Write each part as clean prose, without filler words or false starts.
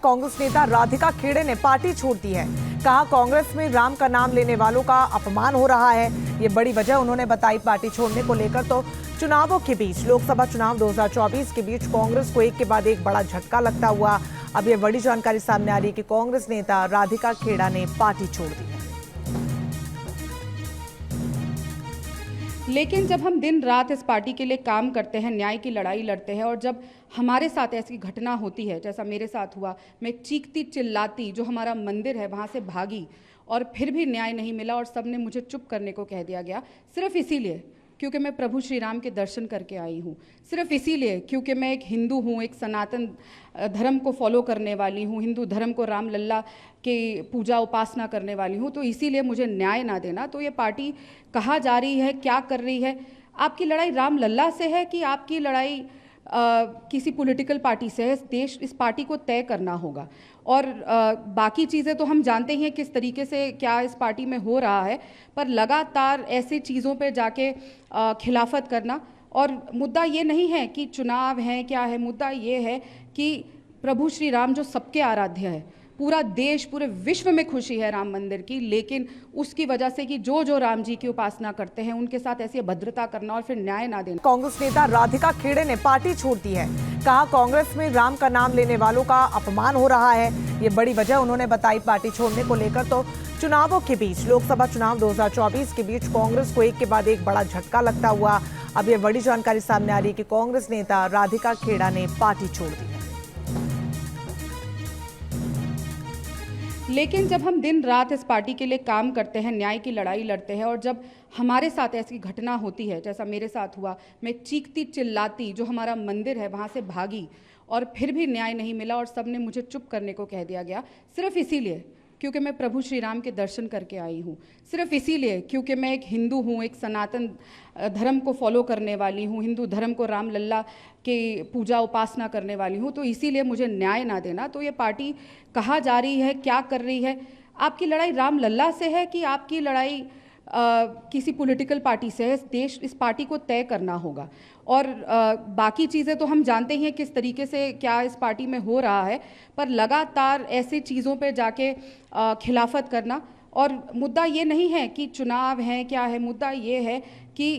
कांग्रेस नेता राधिका खेड़े ने पार्टी छोड़ दी है। कहा कांग्रेस में राम का नाम लेने वालों का अपमान हो रहा है। ये बड़ी वजह उन्होंने बताई पार्टी छोड़ने को लेकर। तो चुनावों के बीच, लोकसभा चुनाव 2024 के बीच कांग्रेस को एक के बाद एक बड़ा झटका लगता हुआ अब ये बड़ी जानकारी सामने आ रही है कि कांग्रेस नेता राधिका खेड़ा ने पार्टी छोड़ दी है। लेकिन जब हम दिन रात इस पार्टी के लिए काम करते हैं, न्याय की लड़ाई लड़ते हैं, और जब हमारे साथ ऐसी घटना होती है जैसा मेरे साथ हुआ, मैं चीखती चिल्लाती जो हमारा मंदिर है वहाँ से भागी और फिर भी न्याय नहीं मिला और सबने मुझे चुप करने को कह दिया गया, सिर्फ इसीलिए क्योंकि मैं प्रभु श्री राम के दर्शन करके आई हूँ, सिर्फ इसीलिए क्योंकि मैं एक हिंदू हूँ, एक सनातन धर्म को फॉलो करने वाली हूँ, हिंदू धर्म को राम लल्ला के पूजा उपासना करने वाली हूँ, तो इसीलिए मुझे न्याय ना देना। तो ये पार्टी कहाँ जा रही है, क्या कर रही है? आपकी लड़ाई राम लल्ला से है कि आपकी लड़ाई किसी पॉलिटिकल पार्टी से है? इस पार्टी को तय करना होगा। और बाकी चीज़ें तो हम जानते ही हैं किस तरीके से क्या इस पार्टी में हो रहा है, पर लगातार ऐसी चीज़ों पे जाके खिलाफत करना। और मुद्दा ये नहीं है कि चुनाव है क्या है, मुद्दा ये है कि प्रभु श्री राम जो सबके आराध्य है, पूरा देश पूरे विश्व में खुशी है राम मंदिर की, लेकिन उसकी वजह से कि जो राम जी की उपासना करते हैं उनके साथ ऐसी अभद्रता करना और फिर न्याय ना देना। कांग्रेस नेता राधिका खेड़े ने पार्टी छोड़ दी है। कहा कांग्रेस में राम का नाम लेने वालों का अपमान हो रहा है। ये बड़ी वजह उन्होंने बताई पार्टी छोड़ने को लेकर। तो चुनावों के बीच, लोकसभा चुनाव 2024 के बीच कांग्रेस को एक के बाद एक बड़ा झटका लगता हुआ अब ये बड़ी जानकारी सामने आ रही है कि कांग्रेस नेता राधिका खेड़ा ने पार्टी छोड़ दी है। लेकिन जब हम दिन रात इस पार्टी के लिए काम करते हैं, न्याय की लड़ाई लड़ते हैं, और जब हमारे साथ ऐसी घटना होती है जैसा मेरे साथ हुआ, मैं चीखती चिल्लाती जो हमारा मंदिर है वहाँ से भागी और फिर भी न्याय नहीं मिला और सबने मुझे चुप करने को कह दिया गया, सिर्फ इसीलिए क्योंकि मैं प्रभु श्री राम के दर्शन करके आई हूँ, सिर्फ इसीलिए क्योंकि मैं एक हिंदू हूँ, एक सनातन धर्म को फॉलो करने वाली हूँ, हिंदू धर्म को राम लल्ला के पूजा उपासना करने वाली हूँ, तो इसीलिए मुझे न्याय ना देना। तो ये पार्टी कहाँ जा रही है, क्या कर रही है? आपकी लड़ाई राम लल्ला से है कि आपकी लड़ाई किसी पॉलिटिकल पार्टी से है? इस पार्टी को तय करना होगा। और बाकी चीज़ें तो हम जानते ही हैं किस तरीके से क्या इस पार्टी में हो रहा है, पर लगातार ऐसी चीज़ों पे जाके खिलाफत करना। और मुद्दा ये नहीं है कि चुनाव है क्या है, मुद्दा ये है कि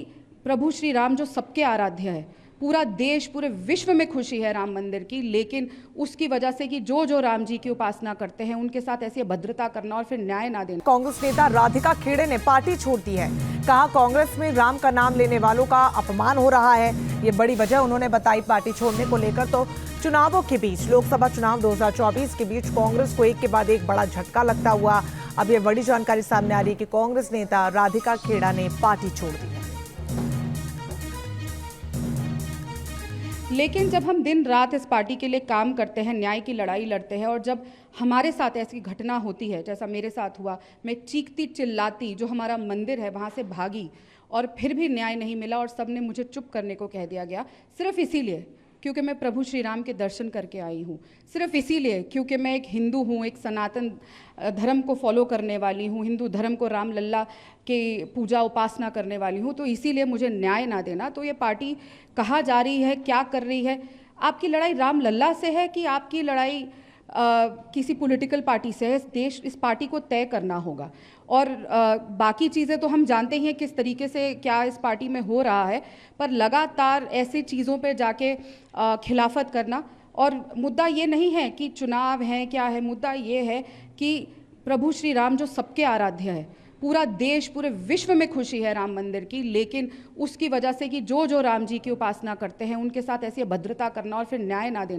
प्रभु श्री राम जो सबके आराध्य है, पूरा देश पूरे विश्व में खुशी है राम मंदिर की, लेकिन उसकी वजह से कि जो राम जी की उपासना करते हैं उनके साथ ऐसी अभद्रता करना और फिर न्याय ना देना। कांग्रेस नेता राधिका खेड़े ने पार्टी छोड़ दी है। कहा कांग्रेस में राम का नाम लेने वालों का अपमान हो रहा है। ये बड़ी वजह उन्होंने बताई पार्टी छोड़ने को लेकर। तो चुनावों के बीच, लोकसभा चुनाव 2024 के बीच कांग्रेस को एक के बाद एक बड़ा झटका लगता हुआ अब ये बड़ी जानकारी सामने आ रही है कि कांग्रेस नेता राधिका खेड़ा ने पार्टी छोड़ दी है। लेकिन जब हम दिन रात इस पार्टी के लिए काम करते हैं, न्याय की लड़ाई लड़ते हैं, और जब हमारे साथ ऐसी घटना होती है जैसा मेरे साथ हुआ, मैं चीखती चिल्लाती जो हमारा मंदिर है वहाँ से भागी और फिर भी न्याय नहीं मिला और सबने मुझे चुप करने को कह दिया गया, सिर्फ इसीलिए क्योंकि मैं प्रभु श्री राम के दर्शन करके आई हूँ, सिर्फ इसीलिए क्योंकि मैं एक हिंदू हूँ, एक सनातन धर्म को फॉलो करने वाली हूँ, हिंदू धर्म को राम लल्ला के पूजा उपासना करने वाली हूँ, तो इसीलिए मुझे न्याय ना देना। तो ये पार्टी कहाँ जा रही है, क्या कर रही है? आपकी लड़ाई राम लल्ला से है कि आपकी लड़ाई किसी पॉलिटिकल पार्टी से है? इस पार्टी को तय करना होगा। और बाकी चीज़ें तो हम जानते ही हैं किस तरीके से क्या इस पार्टी में हो रहा है, पर लगातार ऐसी चीज़ों पे जाके खिलाफत करना। और मुद्दा ये नहीं है कि चुनाव है क्या है, मुद्दा ये है कि प्रभु श्री राम जो सबके आराध्य है, पूरा देश पूरे विश्व में खुशी है राम मंदिर की, लेकिन उसकी वजह से कि जो राम जी की उपासना करते हैं उनके साथ ऐसी अभद्रता करना और फिर न्याय ना देना।